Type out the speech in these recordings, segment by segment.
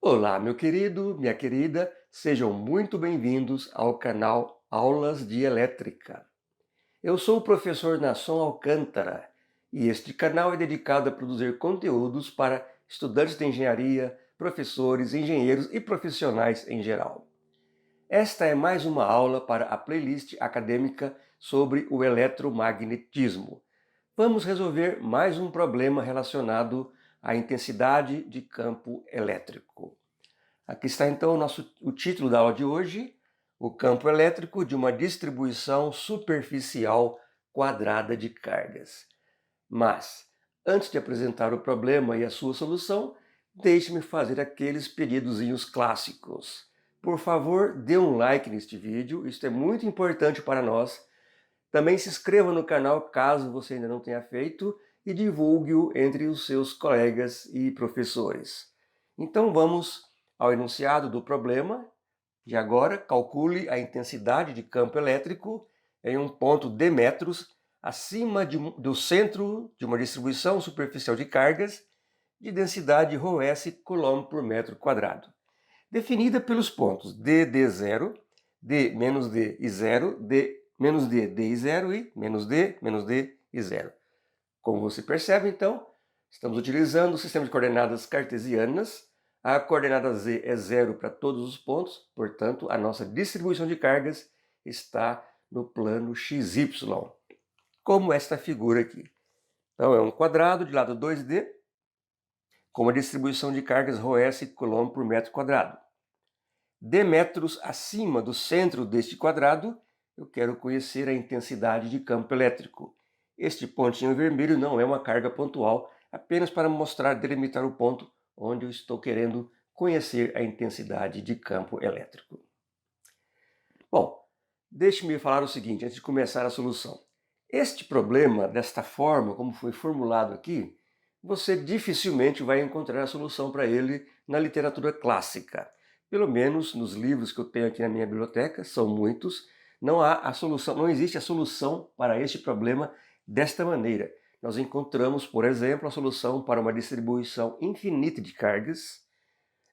Olá, meu querido, minha querida, sejam muito bem-vindos ao canal Aulas de Elétrica. Eu sou o professor Nasson Alcântara e este canal é dedicado a produzir conteúdos para estudantes de engenharia, professores, engenheiros e profissionais em geral. Esta é mais uma aula para a playlist acadêmica sobre o eletromagnetismo. Vamos resolver mais um problema relacionado à intensidade de campo elétrico. Aqui está então o título da aula de hoje, o campo elétrico de uma distribuição superficial quadrada de cargas. Mas, antes de apresentar o problema e a sua solução, deixe-me fazer aqueles pedidozinhos clássicos. Por favor, dê um like neste vídeo, isso é muito importante para nós. Também se inscreva no canal caso você ainda não tenha feito e divulgue-o entre os seus colegas e professores. Então vamos ao enunciado do problema. E agora calcule a intensidade de campo elétrico em um ponto d metros acima do centro de uma distribuição superficial de cargas de densidade ρS coulomb por metro quadrado, definida pelos pontos d0, d menos d e 0, d menos d, d e 0 e menos d e 0. Como você percebe, então, estamos utilizando o sistema de coordenadas cartesianas. A coordenada z é 0 para todos os pontos, portanto, a nossa distribuição de cargas está no plano XY, como esta figura aqui. Então, é um quadrado de lado 2D, com uma distribuição de cargas ρS coulomb por metro quadrado. D metros acima do centro deste quadrado, eu quero conhecer a intensidade de campo elétrico. Este pontinho vermelho não é uma carga pontual, apenas para mostrar, delimitar o ponto onde eu estou querendo conhecer a intensidade de campo elétrico. Bom, deixe-me falar o seguinte, antes de começar a solução. Este problema, desta forma, como foi formulado aqui, você dificilmente vai encontrar a solução para ele na literatura clássica. Pelo menos nos livros que eu tenho aqui na minha biblioteca, são muitos, não há a solução, não existe a solução para este problema desta maneira. Nós encontramos, por exemplo, a solução para uma distribuição infinita de cargas.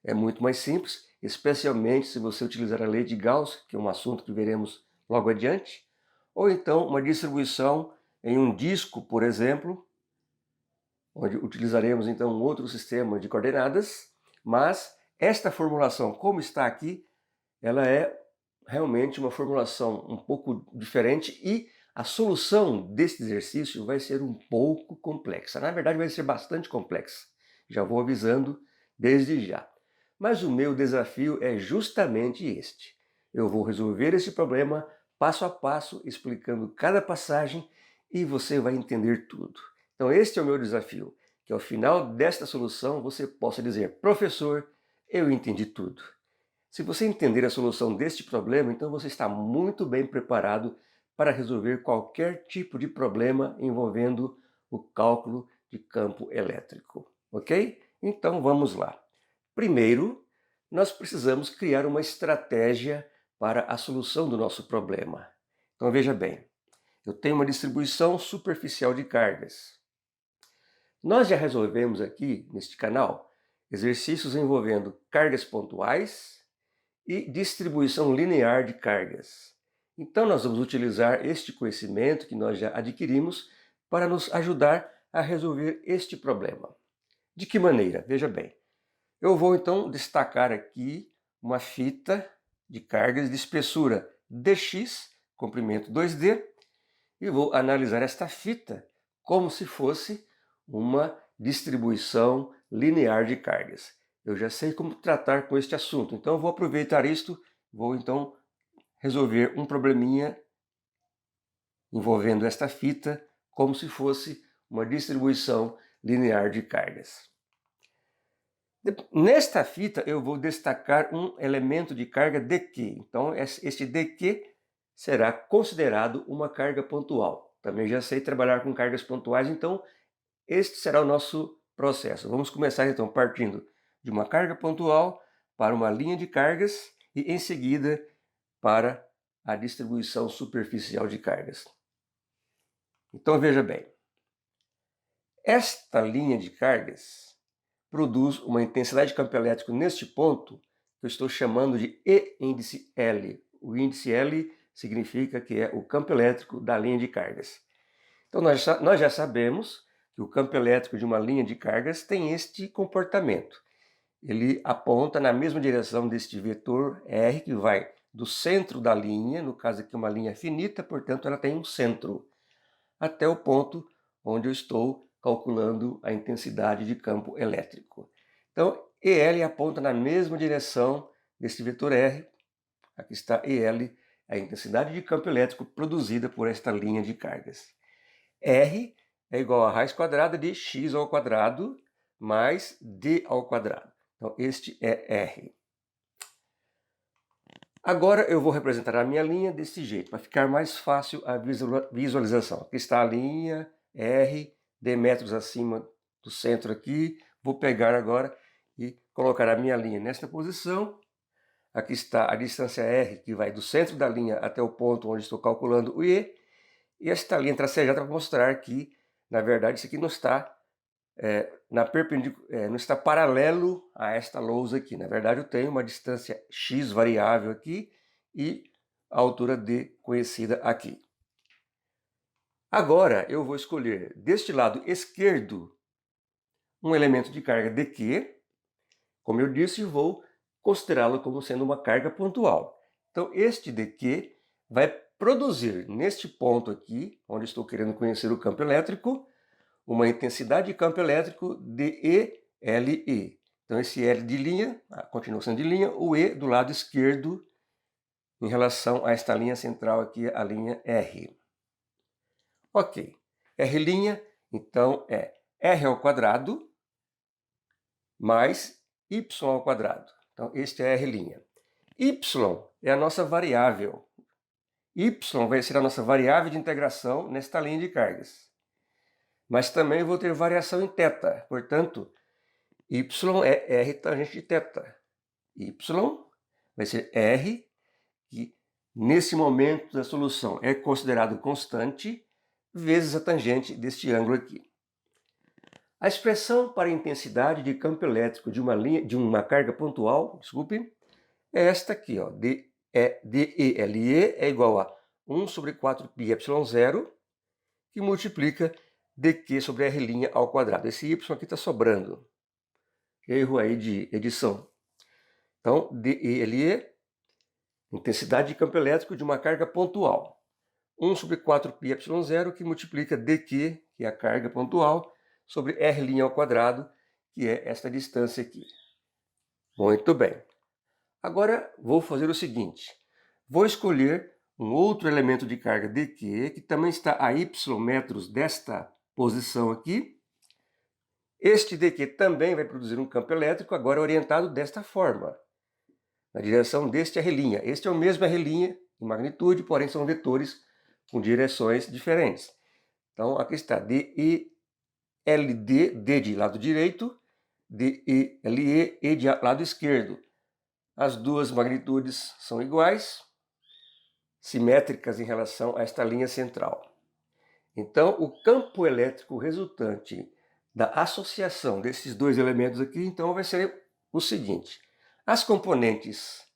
É muito mais simples, especialmente se você utilizar a lei de Gauss, que é um assunto que veremos logo adiante, ou então uma distribuição em um disco, por exemplo, onde utilizaremos então um outro sistema de coordenadas, mas esta formulação, como está aqui, ela é realmente uma formulação um pouco diferente e a solução deste exercício vai ser um pouco complexa. Na verdade, vai ser bastante complexa. Já vou avisando desde já. Mas o meu desafio é justamente este. Eu vou resolver esse problema passo a passo, explicando cada passagem e você vai entender tudo. Então este é o meu desafio, que ao final desta solução você possa dizer: professor, eu entendi tudo. Se você entender a solução deste problema, então você está muito bem preparado para resolver qualquer tipo de problema envolvendo o cálculo de campo elétrico, ok? Então vamos lá. Primeiro, nós precisamos criar uma estratégia para a solução do nosso problema. Então veja bem, eu tenho uma distribuição superficial de cargas. Nós já resolvemos aqui, neste canal, exercícios envolvendo cargas pontuais e distribuição linear de cargas. Então nós vamos utilizar este conhecimento que nós já adquirimos para nos ajudar a resolver este problema. De que maneira? Veja bem, eu vou então destacar aqui uma fita de cargas de espessura dx, comprimento 2D, e vou analisar esta fita como se fosse uma distribuição linear de cargas. Eu já sei como tratar com este assunto, então vou aproveitar isto, vou então resolver um probleminha envolvendo esta fita como se fosse uma distribuição linear de cargas. Nesta fita eu vou destacar um elemento de carga dq, então este dq será considerado uma carga pontual. Também já sei trabalhar com cargas pontuais, então este será o nosso processo. Vamos começar então partindo de uma carga pontual para uma linha de cargas e em seguida para a distribuição superficial de cargas. Então veja bem, esta linha de cargas produz uma intensidade de campo elétrico neste ponto, que eu estou chamando de E índice L. O índice L significa que é o campo elétrico da linha de cargas. Então, nós já sabemos que o campo elétrico de uma linha de cargas tem este comportamento. Ele aponta na mesma direção deste vetor R, que vai do centro da linha, no caso aqui uma linha finita, portanto ela tem um centro, até o ponto onde eu estou calculando a intensidade de campo elétrico. Então, EL aponta na mesma direção deste vetor R. Aqui está EL, a intensidade de campo elétrico produzida por esta linha de cargas. R é igual a raiz quadrada de x ao quadrado mais d ao quadrado. Então, este é R. Agora eu vou representar a minha linha desse jeito, para ficar mais fácil a visualização. Aqui está a linha R, d metros acima do centro aqui. Vou pegar agora e colocar a minha linha nesta posição. Aqui está a distância R, que vai do centro da linha até o ponto onde estou calculando o E. E esta linha tracejada para mostrar que, na verdade, isso aqui não está não está paralelo a esta lousa aqui. Na verdade, eu tenho uma distância x variável aqui e a altura d conhecida aqui. Agora, eu vou escolher deste lado esquerdo um elemento de carga dq. Como eu disse, vou considerá-lo como sendo uma carga pontual. Então, este dq vai produzir neste ponto aqui, onde estou querendo conhecer o campo elétrico, uma intensidade de campo elétrico DE-LE. Então, esse L de linha, continua sendo de linha, o E do lado esquerdo em relação a esta linha central aqui, a linha R. Ok, R', então, é R ao quadrado mais Y ao quadrado. Então, este é R'. Y é a nossa variável. Y vai ser a nossa variável de integração nesta linha de cargas. Mas também vou ter variação em θ, portanto, y é R tangente de θ. Y vai ser R, que nesse momento da solução é considerado constante, vezes a tangente deste ângulo aqui. A expressão para a intensidade de campo elétrico de uma carga pontual, é esta aqui, ó, DELE é igual a 1 sobre 4πε0, que multiplica dq sobre R' ao quadrado. Esse y aqui está sobrando. Erro aí de edição. Então, DELE, intensidade de campo elétrico de uma carga pontual. 1 sobre 4πε0, que multiplica dq, que é a carga pontual, sobre R' ao quadrado, que é esta distância aqui. Muito bem. Agora, vou fazer o seguinte. Vou escolher um outro elemento de carga dq, que também está a y metros desta posição aqui. Este dq também vai produzir um campo elétrico, agora orientado desta forma, na direção deste R'. Este é o mesmo R' em magnitude, porém são vetores com direções diferentes. Então, aqui está DELD, D de lado direito, DELE, E de lado esquerdo. As duas magnitudes são iguais, simétricas em relação a esta linha central. Então, o campo elétrico resultante da associação desses dois elementos aqui, então, vai ser o seguinte. As componentes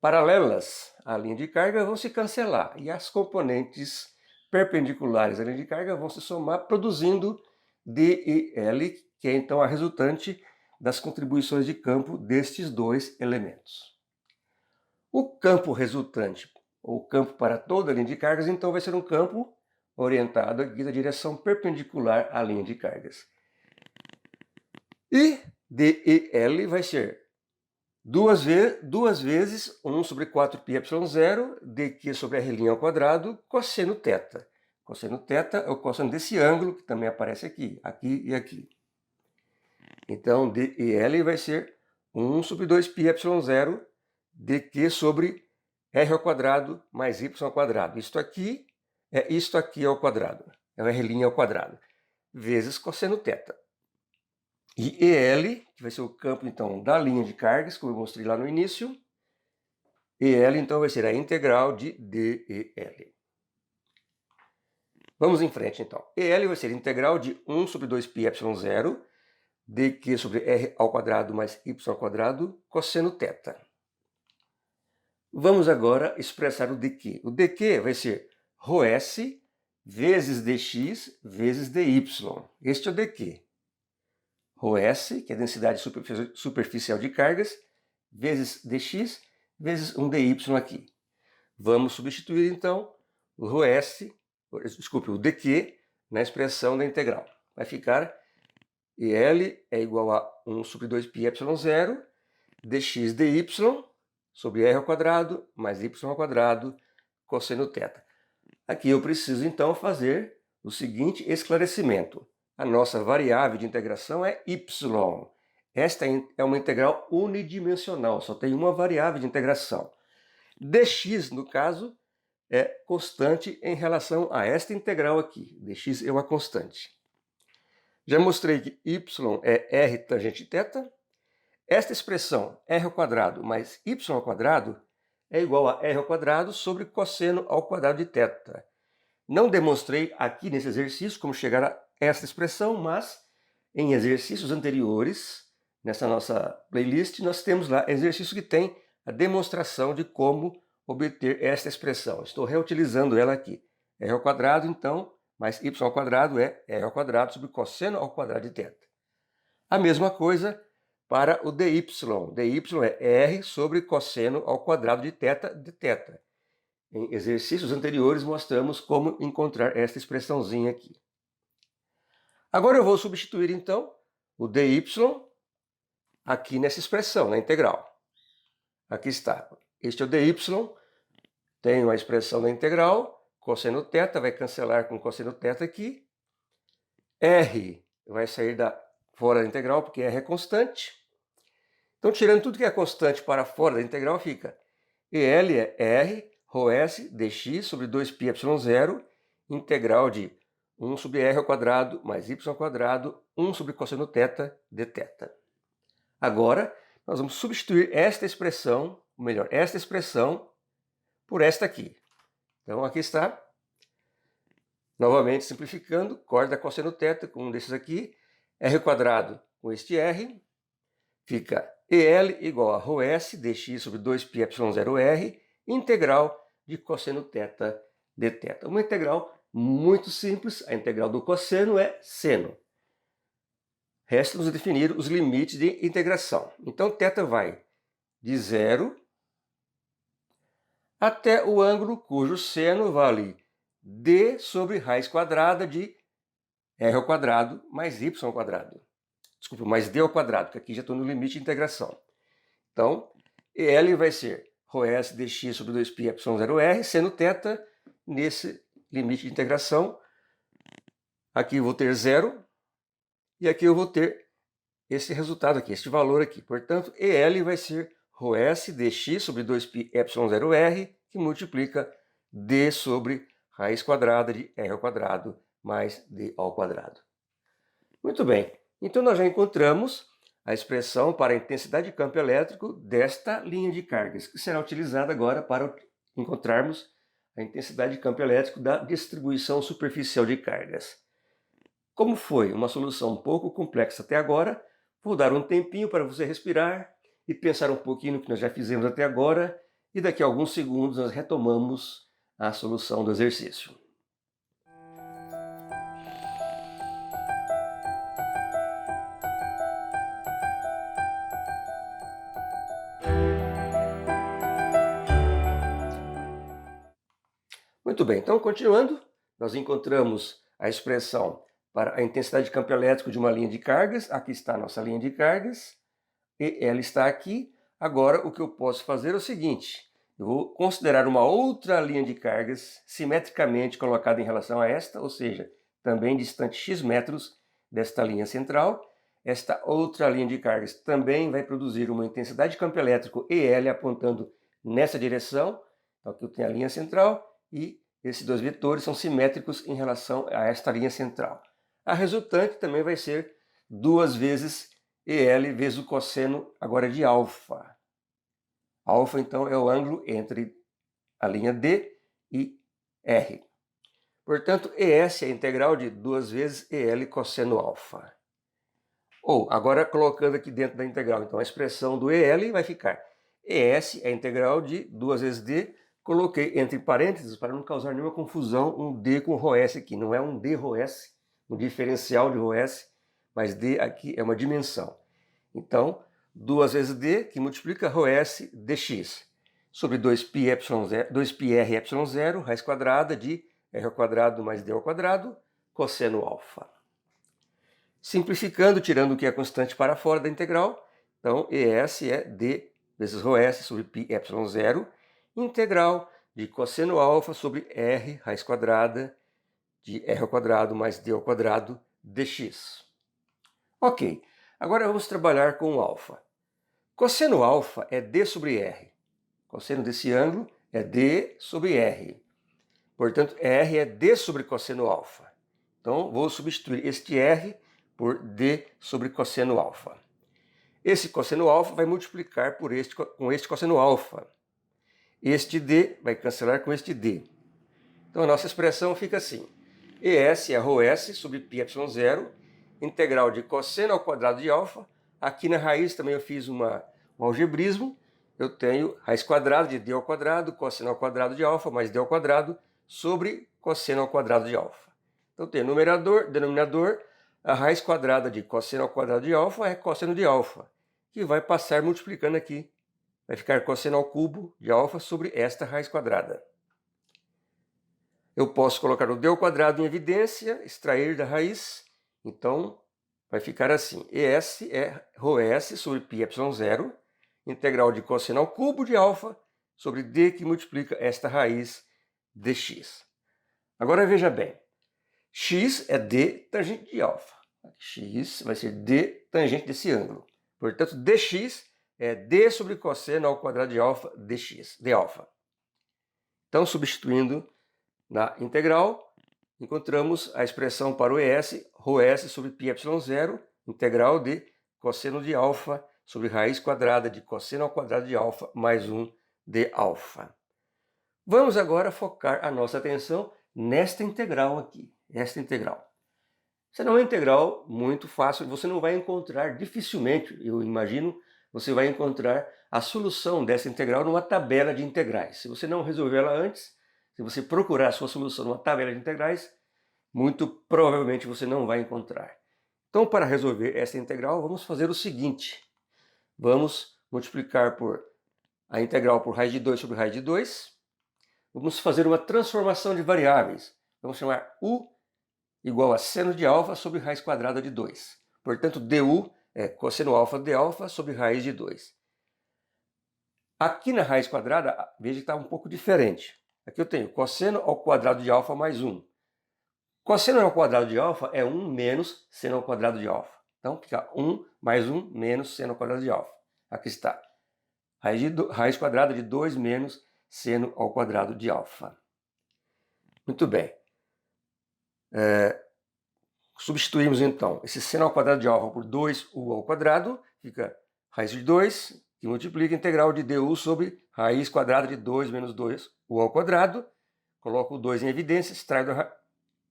paralelas à linha de carga vão se cancelar e as componentes perpendiculares à linha de carga vão se somar, produzindo DEL, que é então a resultante das contribuições de campo destes dois elementos. O campo resultante, ou campo para toda a linha de cargas, então vai ser um campo orientado aqui na direção perpendicular à linha de cargas. E DEL vai ser duas vezes 1 sobre 4πε0, dq sobre R' ao quadrado, cosseno θ. Cosseno θ é o cosseno desse ângulo, que também aparece aqui, aqui e aqui. Então, DEL vai ser 1 sobre 2πε0, dq sobre R ao quadrado mais Y ao quadrado. Isto aqui é isto aqui ao quadrado, é o R' ao quadrado, vezes cosseno θ. E EL, que vai ser o campo, então, da linha de cargas, como eu mostrei lá no início, EL, então, vai ser a integral de DEL. Vamos em frente, então. EL vai ser a integral de 1 sobre 2πε0, dq sobre r ao quadrado mais y ao quadrado cosseno θ. Vamos agora expressar o dq. O dq vai ser ρs vezes dx vezes dy. Este é o dq. ρs, que é a densidade superficial de cargas, vezes dx, vezes um dy aqui. Vamos substituir, então, o o dq na expressão da integral. Vai ficar EL é igual a 1 sobre 2πε0 dx dy sobre r ao quadrado mais y ao quadrado cosseno θ. Aqui eu preciso, então, fazer o seguinte esclarecimento. A nossa variável de integração é y. Esta é uma integral unidimensional, só tem uma variável de integração. dx, no caso, é constante em relação a esta integral aqui. dx é uma constante. Já mostrei que y é r tangente θ. Esta expressão r ao quadrado mais y ao quadrado é igual a r ao quadrado sobre cosseno ao quadrado de θ. Não demonstrei aqui nesse exercício como chegar a esta expressão, mas em exercícios anteriores, nessa nossa playlist, nós temos lá exercício que tem a demonstração de como obter esta expressão. Estou reutilizando ela aqui. R ao quadrado, então, mais y ao quadrado é r ao quadrado sobre cosseno ao quadrado de θ. A mesma coisa para o dy. dy é r sobre cosseno ao quadrado de θ. Em exercícios anteriores mostramos como encontrar esta expressãozinha aqui. Agora eu vou substituir, então, o dy aqui nessa expressão, na integral. Aqui está. Este é o dy. Tenho a expressão da integral. Cosseno θ vai cancelar com cosseno θ aqui. R vai sair fora da integral, porque R é constante. Então, tirando tudo que é constante para fora da integral, fica EL é R ρs dx sobre 2πε0, integral de 1 sobre r ao quadrado mais y ao quadrado, 1 sobre cosseno θ dθ. Agora, nós vamos substituir esta expressão, ou melhor, esta expressão, por esta aqui. Então, aqui está. Novamente, simplificando, corda cosseno θ com um desses aqui, r ao quadrado com este r, fica EL igual a ρs dx sobre 2πε0r, integral de cosseno θ dθ. Uma integral muito simples, a integral do cosseno é seno. Resta-nos definir os limites de integração. Então, θ vai de 0 até o ângulo cujo seno vale d sobre raiz quadrada de r ao quadrado mais y ao quadrado. Desculpa, mais d ao quadrado, porque aqui já estou no limite de integração. Então, EL vai ser ρs dx sobre 2πε0r, seno θ, nesse limite de integração. Aqui eu vou ter 0, e aqui eu vou ter esse resultado aqui, este valor aqui. Portanto, EL vai ser ρs dx sobre 2πε0r, que multiplica d sobre raiz quadrada de r ao quadrado mais d ao quadrado. Muito bem, então nós já encontramos a expressão para a intensidade de campo elétrico desta linha de cargas, que será utilizada agora para encontrarmos a intensidade de campo elétrico da distribuição superficial de cargas. Como foi uma solução um pouco complexa até agora, vou dar um tempinho para você respirar e pensar um pouquinho no que nós já fizemos até agora, e daqui a alguns segundos nós retomamos a solução do exercício. Muito bem, então continuando, nós encontramos a expressão para a intensidade de campo elétrico de uma linha de cargas. Aqui está a nossa linha de cargas, e ela está aqui. Agora o que eu posso fazer é o seguinte, eu vou considerar uma outra linha de cargas simetricamente colocada em relação a esta, ou seja, também distante x metros desta linha central. Esta outra linha de cargas também vai produzir uma intensidade de campo elétrico EL apontando nessa direção. Então aqui eu tenho a linha central e esses dois vetores são simétricos em relação a esta linha central. A resultante também vai ser 2 vezes EL vezes o cosseno agora de alfa. Alfa, então, é o ângulo entre a linha D e R. Portanto, ES é a integral de 2 vezes EL cosseno alfa. Ou, agora colocando aqui dentro da integral, então a expressão do EL vai ficar ES é a integral de 2 vezes D, coloquei entre parênteses para não causar nenhuma confusão um D com ρS aqui, não é um D ρS, um diferencial de ρS, mas D aqui é uma dimensão. Então, 2 vezes D, que multiplica ρS dx, sobre 2πr ε0, raiz quadrada de r ao quadrado mais d ao quadrado, cosseno alfa. Simplificando, tirando o que é constante para fora da integral, então ES é D vezes ρS sobre π ε0, integral de cosseno alfa sobre r raiz quadrada de r ao quadrado mais d ao quadrado dx. Ok, agora vamos trabalhar com o alfa. Cosseno alfa é D sobre R. Cosseno desse ângulo é D sobre R. Portanto, R é D sobre cosseno alfa. Então, vou substituir este R por D sobre cosseno alfa. Esse cosseno alfa vai multiplicar com este cosseno alfa. Este D vai cancelar com este D. Então, a nossa expressão fica assim. ES é ρS sobre π ε0, integral de cosseno ao quadrado de alfa. Aqui na raiz também eu fiz um algebrismo. Eu tenho raiz quadrada de d ao quadrado, cosseno ao quadrado de alfa, mais d ao quadrado, sobre cosseno ao quadrado de alfa. Então tem numerador, denominador, a raiz quadrada de cosseno ao quadrado de alfa é cosseno de alfa, que vai passar multiplicando aqui. Vai ficar cosseno ao cubo de alfa sobre esta raiz quadrada. Eu posso colocar o d ao quadrado em evidência, extrair da raiz. Então, vai ficar assim. ES é ρS sobre π ε0, integral de cosseno ao cubo de alfa sobre d que multiplica esta raiz dx. Agora veja bem. X é d tangente de alfa. X vai ser d tangente desse ângulo. Portanto, dx é d sobre cosseno ao quadrado de alfa dx, de alfa. Então, substituindo na integral, encontramos a expressão para o ES, ρS sobre π ε0, integral de cosseno de alfa sobre raiz quadrada de cosseno ao quadrado de alfa mais 1 de alfa. Vamos agora focar a nossa atenção nesta integral aqui, esta integral. Essa não é uma integral muito fácil, você não vai encontrar dificilmente, eu imagino, você vai encontrar a solução dessa integral numa tabela de integrais. Se você não resolver ela antes, se você procurar a sua solução numa tabela de integrais, muito provavelmente você não vai encontrar. Então, para resolver essa integral, vamos fazer o seguinte. Vamos multiplicar a integral por raiz de 2 sobre raiz de 2. Vamos fazer uma transformação de variáveis. Vamos chamar u igual a seno de alfa sobre raiz quadrada de 2. Portanto, du é cosseno alfa de alfa sobre raiz de 2. Aqui na raiz quadrada, veja que está um pouco diferente. Aqui eu tenho cosseno ao quadrado de alfa mais 1. Cosseno ao quadrado de alfa é 1 menos seno ao quadrado de alfa. Então, fica 1 mais 1 menos seno ao quadrado de alfa. Aqui está. Raiz quadrada de 2 menos seno ao quadrado de alfa. Muito bem. Substituímos então esse seno ao quadrado de alfa por 2u ao quadrado. Fica raiz de 2, que multiplica a integral de du sobre raiz quadrada de 2 menos 2u ao quadrado. Coloco o 2 em evidência,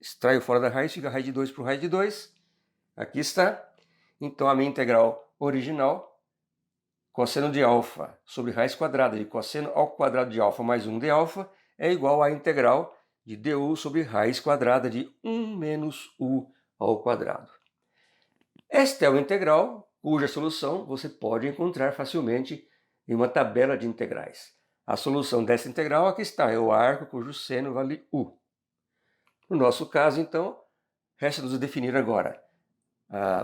extraio fora da raiz, fica raiz de 2 por raiz de 2. Aqui está. Então, a minha integral original, cosseno de alfa sobre raiz quadrada de cosseno ao quadrado de alfa mais 1 de alfa, é igual à integral de du sobre raiz quadrada de 1 menos u ao quadrado. Esta é uma integral cuja solução você pode encontrar facilmente em uma tabela de integrais. A solução dessa integral aqui está, é o arco cujo seno vale u. No nosso caso, então, resta-nos definir agora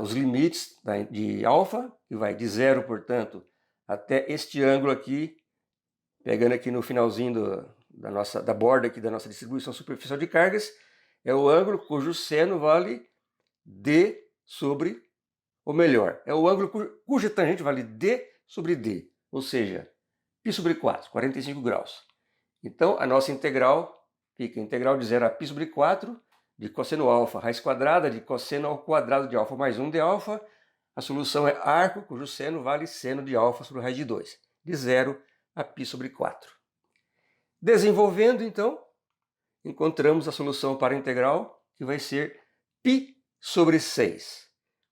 os limites de alfa, que vai de 0, portanto, até este ângulo aqui, pegando aqui no finalzinho da borda aqui da nossa distribuição superficial de cargas, é o ângulo cujo seno vale d sobre, ou melhor, é o ângulo cuja tangente vale d sobre d, ou seja, π sobre 4, 45 graus. Então, a nossa integral fica integral de 0 a π sobre 4 de cosseno alfa, raiz quadrada de cosseno ao quadrado de alfa mais 1 de alfa. A solução é arco cujo seno vale seno de alfa sobre raiz de 2, de 0 a π sobre 4. Desenvolvendo, então, encontramos a solução para a integral, que vai ser π sobre 6.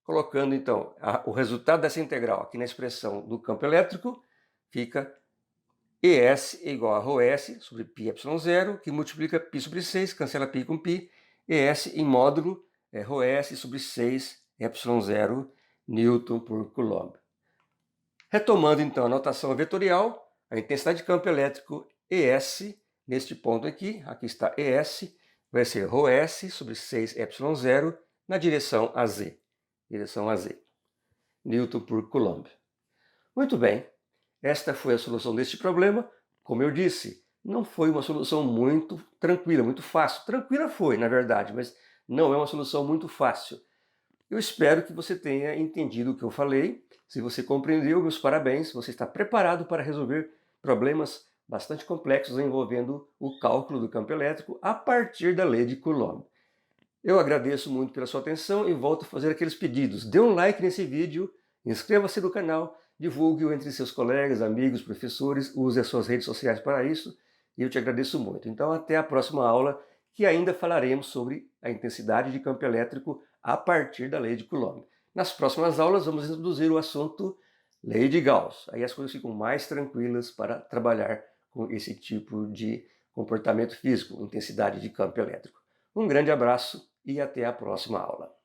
Colocando então o resultado dessa integral aqui na expressão do campo elétrico, fica ES igual a ρS sobre πε0, que multiplica π sobre 6, cancela π com π, ES em módulo é ρS sobre 6 ε0 Newton por Coulomb. Retomando então a notação vetorial, a intensidade de campo elétrico ES, neste ponto aqui está ES, vai ser ρS sobre 6 ε0 na direção AZ. Direção AZ. Newton por Coulomb. Muito bem, esta foi a solução deste problema. Como eu disse, não foi uma solução muito tranquila, muito fácil. Tranquila foi, na verdade, mas não é uma solução muito fácil. Eu espero que você tenha entendido o que eu falei. Se você compreendeu, meus parabéns. Você está preparado para resolver problemas bastante complexos envolvendo o cálculo do campo elétrico a partir da lei de Coulomb. Eu agradeço muito pela sua atenção e volto a fazer aqueles pedidos. Dê um like nesse vídeo, inscreva-se no canal, divulgue-o entre seus colegas, amigos, professores, use as suas redes sociais para isso e eu te agradeço muito. Então até a próxima aula, que ainda falaremos sobre a intensidade de campo elétrico a partir da lei de Coulomb. Nas próximas aulas vamos introduzir o assunto lei de Gauss. Aí as coisas ficam mais tranquilas para trabalhar com esse tipo de comportamento físico, intensidade de campo elétrico. Um grande abraço e até a próxima aula.